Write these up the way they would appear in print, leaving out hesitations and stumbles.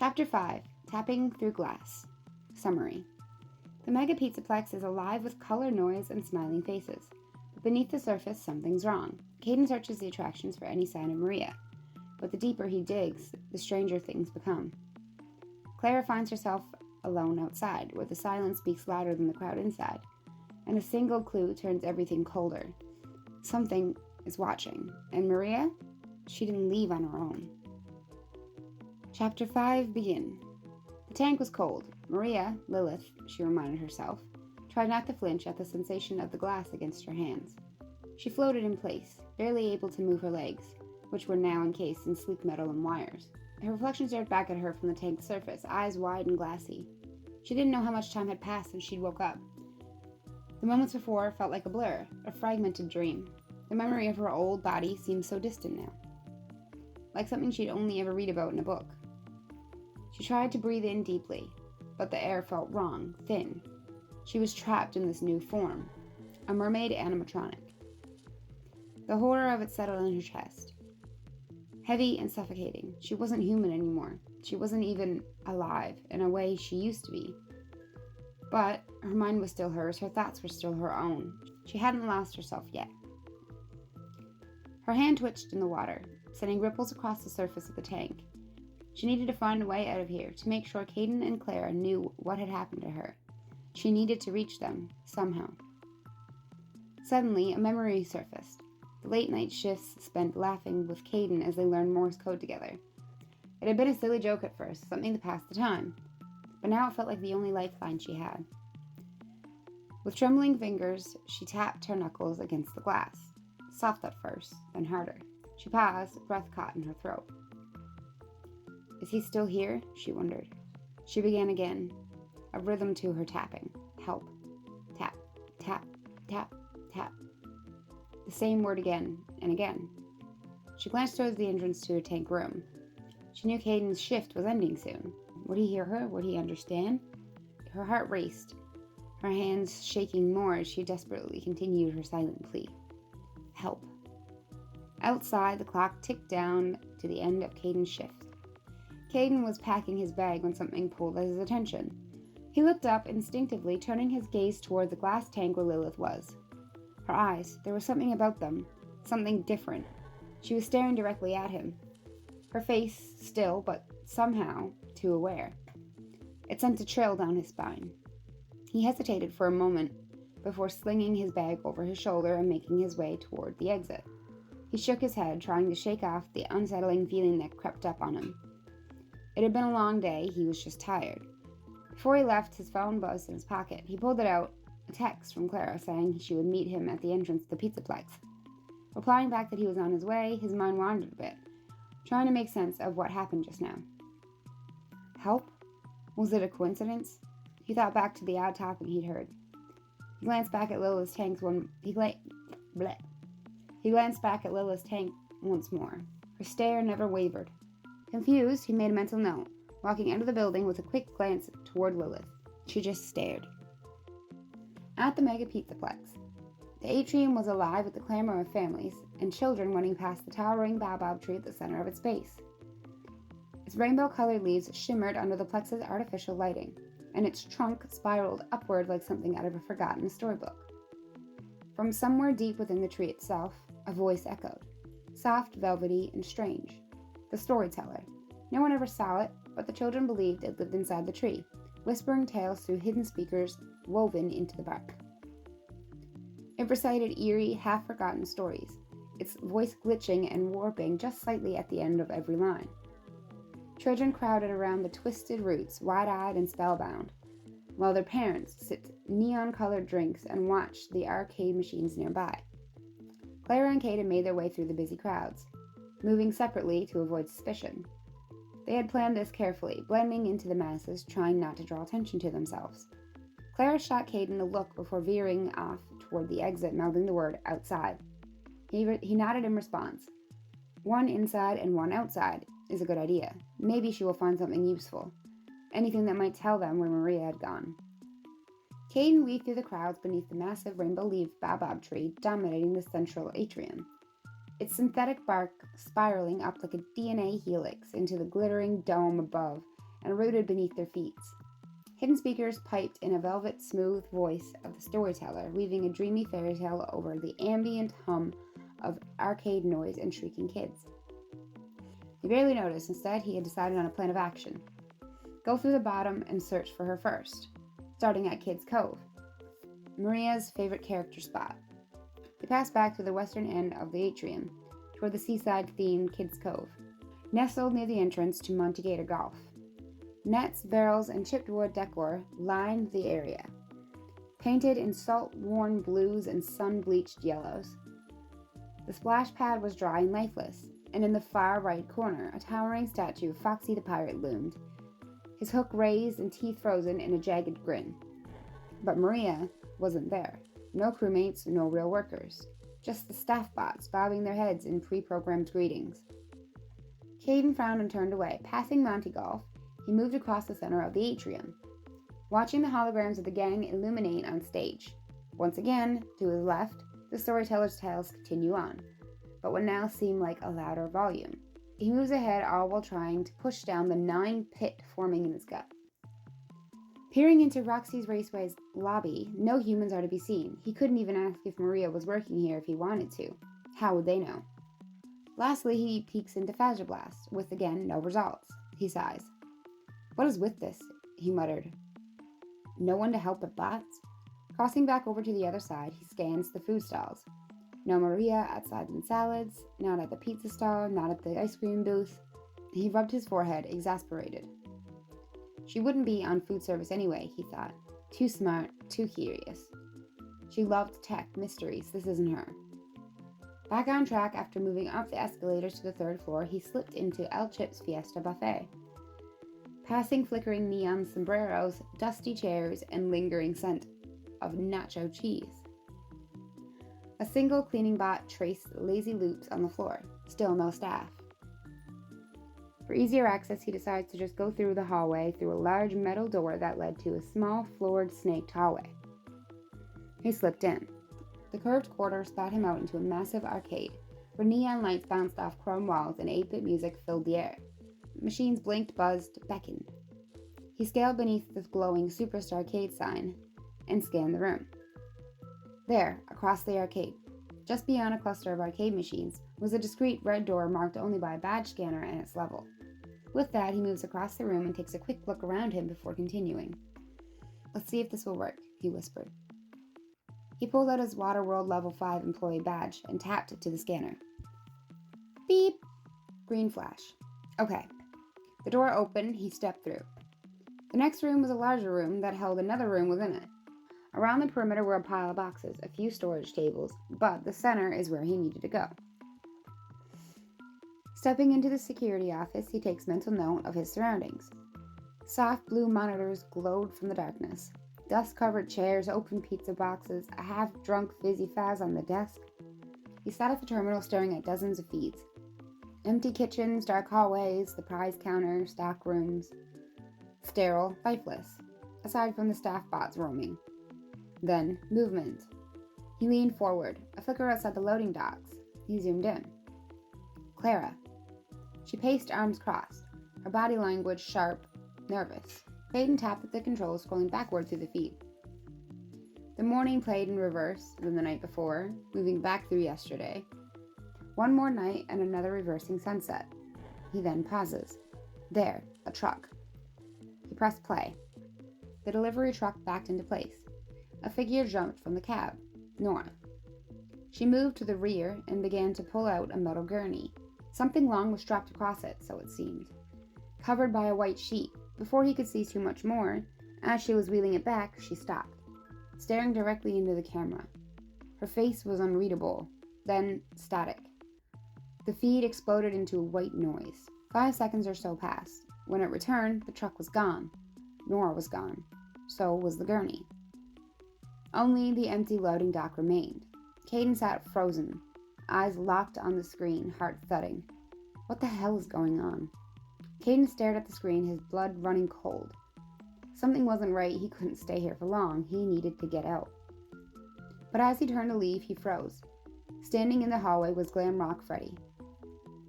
Chapter 5. Tapping Through Glass. Summary. The Mega Pizzaplex is alive with color, noise, and smiling faces. But beneath the surface, something's wrong. Caden searches the attractions for any sign of Maria. But the deeper he digs, the stranger things become. Claira finds herself alone outside, where the silence speaks louder than the crowd inside. And a single clue turns everything colder. Something is watching. And Maria? She didn't leave on her own. Chapter 5. Begin. The tank was cold. Maria, Lilith, she reminded herself, tried not to flinch at the sensation of the glass against her hands. She floated in place, barely able to move her legs, which were now encased in sleek metal and wires. Her reflection stared back at her from the tank's surface, eyes wide and glassy. She didn't know how much time had passed since she'd woke up. The moments before felt like a blur, a fragmented dream. The memory of her old body seemed so distant now, like something she'd only ever read about in a book. She tried to breathe in deeply, but the air felt wrong, thin. She was trapped in this new form, a mermaid animatronic. The horror of it settled in her chest. Heavy and suffocating. She wasn't human anymore. She wasn't even alive in a way she used to be. But her mind was still hers, her thoughts were still her own. She hadn't lost herself yet. Her hand twitched in the water, sending ripples across the surface of the tank. She needed to find a way out of here, to make sure Caden and Claira knew what had happened to her. She needed to reach them, somehow. Suddenly, a memory surfaced. The late-night shifts spent laughing with Caden as they learned Morse code together. It had been a silly joke at first, something to pass the time. But now it felt like the only lifeline she had. With trembling fingers, she tapped her knuckles against the glass. Soft at first, then harder. She paused, breath caught in her throat. Is he still here? She wondered. She began again, a rhythm to her tapping. Help. Tap, tap, tap, tap. The same word again and again. She glanced towards the entrance to her tank room. She knew Caden's shift was ending soon. Would he hear her? Would he understand? Her heart raced, her hands shaking more as she desperately continued her silent plea. Help. Outside, the clock ticked down to the end of Caden's shift. Caden was packing his bag when something pulled at his attention. He looked up instinctively, turning his gaze toward the glass tank where Lilith was. Her eyes, there was something about them, something different. She was staring directly at him. Her face still, but somehow too aware. It sent a chill down his spine. He hesitated for a moment before slinging his bag over his shoulder and making his way toward the exit. He shook his head, trying to shake off the unsettling feeling that crept up on him. It had been a long day, he was just tired. Before he left, his phone buzzed in his pocket. He pulled it out, a text from Claira saying she would meet him at the entrance to the Pizzaplex. Replying back that he was on his way, his mind wandered a bit, trying to make sense of what happened just now. Help? Was it a coincidence? He thought back to the odd tapping he'd heard. He glanced back at Lilith's tank once more. Her stare never wavered. Confused, he made a mental note, walking out of the building with a quick glance toward Lilith. She just stared. At the Mega Pizzaplex, the atrium was alive with the clamor of families and children running past the towering baobab tree at the center of its base. Its rainbow-colored leaves shimmered under the plex's artificial lighting, and its trunk spiraled upward like something out of a forgotten storybook. From somewhere deep within the tree itself, a voice echoed, soft, velvety, and strange. The storyteller. No one ever saw it, but the children believed it lived inside the tree, whispering tales through hidden speakers woven into the bark. It recited eerie, half-forgotten stories, its voice glitching and warping just slightly at the end of every line. Children crowded around the twisted roots, wide-eyed and spellbound, while their parents sipped neon-colored drinks and watched the arcade machines nearby. Claira and Caden made their way through the busy crowds, moving separately to avoid suspicion. They had planned this carefully, blending into the masses, trying not to draw attention to themselves. Claira shot Caden a look before veering off toward the exit, mouthing the word outside. He nodded in response. One inside and one outside is a good idea. Maybe she will find something useful. Anything that might tell them where Maria had gone. Caden weaved through the crowds beneath the massive rainbow-leaved baobab tree dominating the central atrium. Its synthetic bark spiraling up like a DNA helix into the glittering dome above and rooted beneath their feet. Hidden speakers piped in a velvet smooth voice of the storyteller, weaving a dreamy fairy tale over the ambient hum of arcade noise and shrieking kids. He barely noticed. Instead, he had decided on a plan of action. Go through the bottom and search for her first, starting at Kids Cove, Maria's favorite character spot. He passed back through the western end of the atrium, toward the seaside-themed Kids Cove, nestled near the entrance to Monte Gator Golf. Nets, barrels, and chipped wood decor lined the area, painted in salt-worn blues and sun-bleached yellows. The splash pad was dry and lifeless, and in the far right corner, a towering statue of Foxy the Pirate loomed, his hook raised and teeth frozen in a jagged grin. But Maria wasn't there. No crewmates, no real workers. Just the staff bots bobbing their heads in pre-programmed greetings. Caden frowned and turned away. Passing Monte Golf, he moved across the center of the atrium, watching the holograms of the gang illuminate on stage. Once again, to his left, the storyteller's tales continue on, but what now seemed like a louder volume. He moves ahead, all while trying to push down the gnawing pit forming in his gut. Peering into Roxy's Raceway's lobby, no humans are to be seen. He couldn't even ask if Maria was working here if he wanted to. How would they know? Lastly, he peeks into Blast, with again no results. He sighs. What is with this? He muttered. No one to help but bots? Crossing back over to the other side, he scans the food stalls. No Maria at sides and salads, not at the pizza stall, not at the ice cream booth. He rubbed his forehead, exasperated. She wouldn't be on food service anyway, he thought. Too smart, too curious. She loved tech, mysteries, this isn't her. Back on track after moving up the escalators to the third floor, he slipped into El Chip's Fiesta Buffet. Passing flickering neon sombreros, dusty chairs, and lingering scent of nacho cheese. A single cleaning bot traced lazy loops on the floor. Still no staff. For easier access, he decides to just go through the hallway through a large metal door that led to a small, floored, snaked hallway. He slipped in. The curved corridor spat him out into a massive arcade, where neon lights bounced off chrome walls and 8-bit music filled the air. Machines blinked, buzzed, beckoned. He scaled beneath the glowing Superstar Arcade sign and scanned the room. There, across the arcade, just beyond a cluster of arcade machines, was a discreet red door marked only by a badge scanner and its level. With that, he moves across the room and takes a quick look around him before continuing. Let's see if this will work, he whispered. He pulled out his Waterworld Level 5 employee badge and tapped it to the scanner. Beep! Green flash. Okay. The door opened, he stepped through. The next room was a larger room that held another room within it. Around the perimeter were a pile of boxes, a few storage tables, but the center is where he needed to go. Stepping into the security office, he takes mental note of his surroundings. Soft blue monitors glowed from the darkness. Dust-covered chairs, open pizza boxes, a half-drunk Fizzy Faz on the desk. He sat at the terminal staring at dozens of feeds. Empty kitchens, dark hallways, the prize counter, stock rooms. Sterile, lifeless, aside from the staff bots roaming. Then, movement. He leaned forward, a flicker outside the loading docks. He zoomed in. Claira. She paced, arms crossed, her body language sharp, nervous. Caden tapped at the controls, scrolling backward through the feed. The morning played in reverse than the night before, moving back through yesterday. One more night and another reversing sunset. He then pauses. There, a truck. He pressed play. The delivery truck backed into place. A figure jumped from the cab. Nora. She moved to the rear and began to pull out a metal gurney. Something long was strapped across it, so it seemed. Covered by a white sheet. Before he could see too much more, as she was wheeling it back, she stopped, staring directly into the camera. Her face was unreadable, then static. The feed exploded into a white noise. 5 seconds or so passed. When it returned, the truck was gone. Nora was gone. So was the gurney. Only the empty loading dock remained. Caden sat frozen, eyes locked on the screen, heart thudding. What the hell is going on? Caden stared at the screen, his blood running cold. Something wasn't right. He couldn't stay here for long. He needed to get out. But as he turned to leave, he froze. Standing in the hallway was Glam Rock Freddy.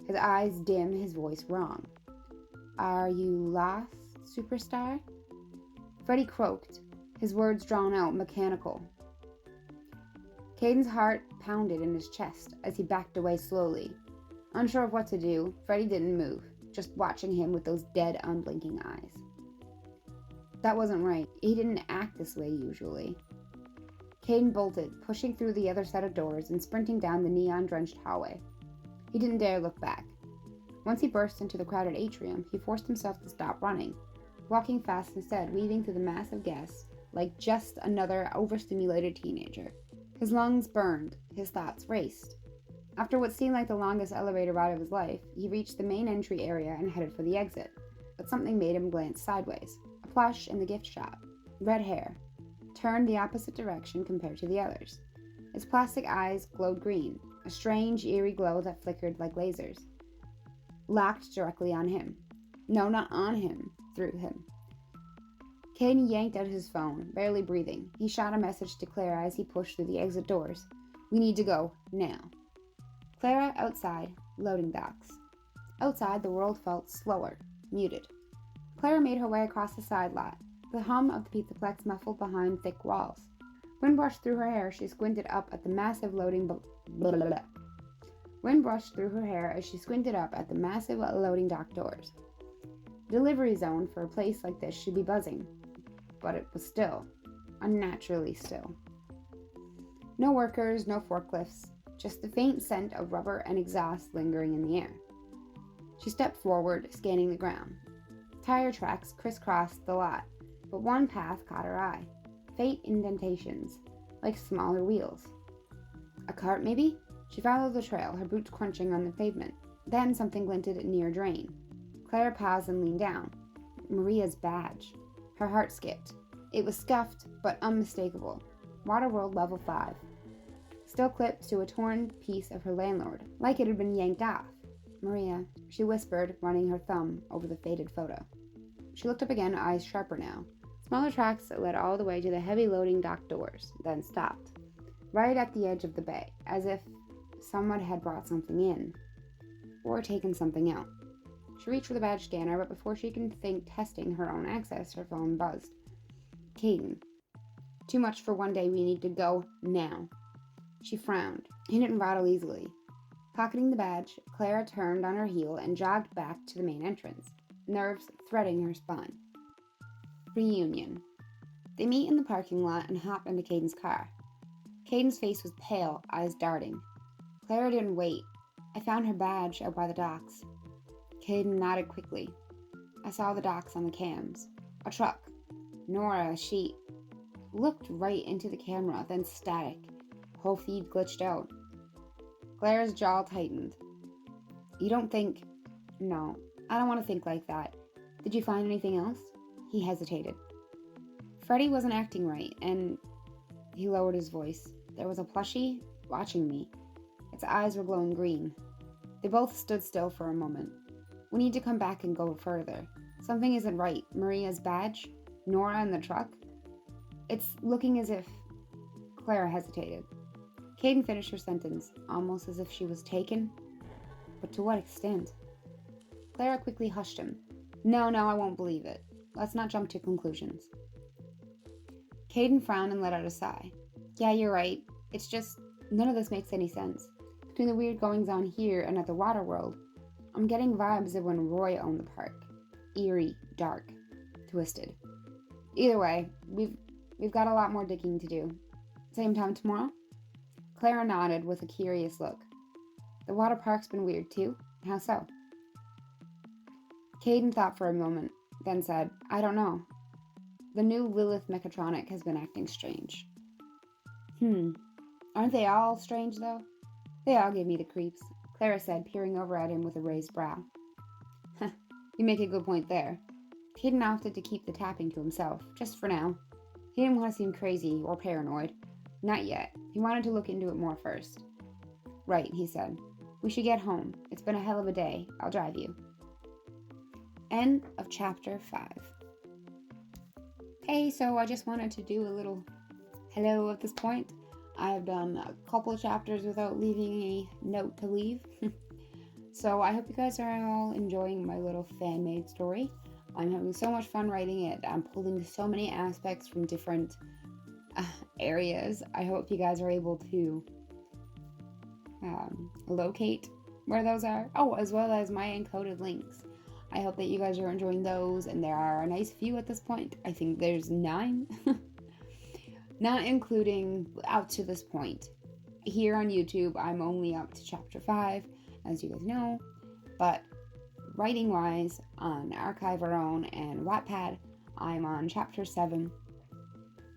His eyes dim, his voice wrong. Are you lost? Superstar? Freddy croaked, his words drawn out, mechanical. Caden's heart pounded in his chest as he backed away slowly. Unsure of what to do, Freddy didn't move, just watching him with those dead, unblinking eyes. That wasn't right. He didn't act this way usually. Caden bolted, pushing through the other set of doors and sprinting down the neon-drenched hallway. He didn't dare look back. Once he burst into the crowded atrium, he forced himself to stop running, walking fast instead, weaving through the mass of guests like just another overstimulated teenager. His lungs burned, his thoughts raced. After what seemed like the longest elevator ride of his life, he reached the main entry area and headed for the exit, but something made him glance sideways. A plush in the gift shop, red hair, turned the opposite direction compared to the others. His plastic eyes glowed green, a strange, eerie glow that flickered like lasers. Locked directly on him. No, not on him, through him. Caden yanked out his phone, barely breathing. He shot a message to Claira as he pushed through the exit doors. We need to go, now. Claira outside, loading docks. Outside, the world felt slower, muted. Claira made her way across the side lot, the hum of the Pizzaplex muffled behind thick walls. Wind brushed through her hair as she squinted up at the massive loading dock doors. Delivery zone for a place like this should be buzzing, but it was still, unnaturally still. No workers, no forklifts, just the faint scent of rubber and exhaust lingering in the air. She stepped forward, scanning the ground. Tire tracks crisscrossed the lot, but one path caught her eye. Faint indentations, like smaller wheels. A cart, maybe? She followed the trail, her boots crunching on the pavement. Then something glinted near a drain. Claire paused and leaned down. Maria's badge. Her heart skipped. It was scuffed, but unmistakable. Waterworld Level 5. Still clipped to a torn piece of her landlord, like it had been yanked off. Maria, she whispered, running her thumb over the faded photo. She looked up again, eyes sharper now. Smaller tracks that led all the way to the heavy loading dock doors, then stopped. Right at the edge of the bay, as if someone had brought something in. Or taken something out. She reached for the badge scanner, but before she could think testing her own access, her phone buzzed. Caden. Too much for one day, we need to go now. She frowned. He didn't rattle easily. Pocketing the badge, Claira turned on her heel and jogged back to the main entrance, nerves threading her spine. Reunion. They meet in the parking lot and hop into Caden's car. Caden's face was pale, eyes darting. Claira didn't wait. I found her badge out by the docks. Caden nodded quickly. I saw the docks on the cams. A truck. Nora, she looked right into the camera, then static. Whole feed glitched out. Claire's jaw tightened. You don't think... No, I don't want to think like that. Did you find anything else? He hesitated. Freddy wasn't acting right, and... He lowered his voice. There was a plushie watching me. Its eyes were glowing green. They both stood still for a moment. We need to come back and go further. Something isn't right. Maria's badge? Nora in the truck? It's looking as if... Claira hesitated. Caden finished her sentence, almost as if she was taken. But to what extent? Claira quickly hushed him. No, I won't believe it. Let's not jump to conclusions. Caden frowned and let out a sigh. Yeah, you're right. It's just, none of this makes any sense. Between the weird goings-on here and at the Waterworld, I'm getting vibes of when Roy owned the park. Eerie, dark, twisted. Either way, we've got a lot more digging to do. Same time tomorrow? Claira nodded with a curious look. The water park's been weird too. How so? Caden thought for a moment, then said, I don't know. The new Lilith mechatronic has been acting strange. Aren't they all strange, though? They all give me the creeps, Claira said, peering over at him with a raised brow. You make a good point there. Caden opted to keep the tapping to himself, just for now. He didn't want to seem crazy or paranoid. Not yet. He wanted to look into it more first. Right, he said. We should get home. It's been a hell of a day. I'll drive you. End of chapter 5. Okay, so I just wanted to do a little hello at this point. I've done a couple of chapters without leaving a note to leave. So I hope you guys are all enjoying my little fan-made story. I'm having so much fun writing it. I'm pulling so many aspects from different areas. I hope you guys are able to locate where those are. Oh, as well as my encoded links. I hope that you guys are enjoying those, and there are a nice few at this point. I think there's 9, not including up to this point. Here on YouTube, I'm only up to chapter 5, as you guys know, but writing-wise, on Archive Our Own and Wattpad, I'm on chapter 7.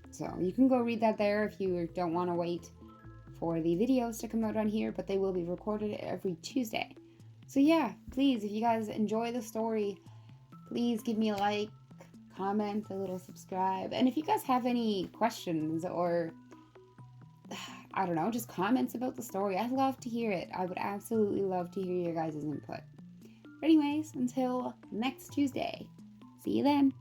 So you can go read that there if you don't want to wait for the videos to come out on here, but they will be recorded every Tuesday. So yeah, please, if you guys enjoy the story, please give me a like, comment, a little subscribe, and if you guys have any questions or I don't know, just comments about the story, I'd love to hear it. I would absolutely love to hear your guys' input. But anyways, until next Tuesday, see you then.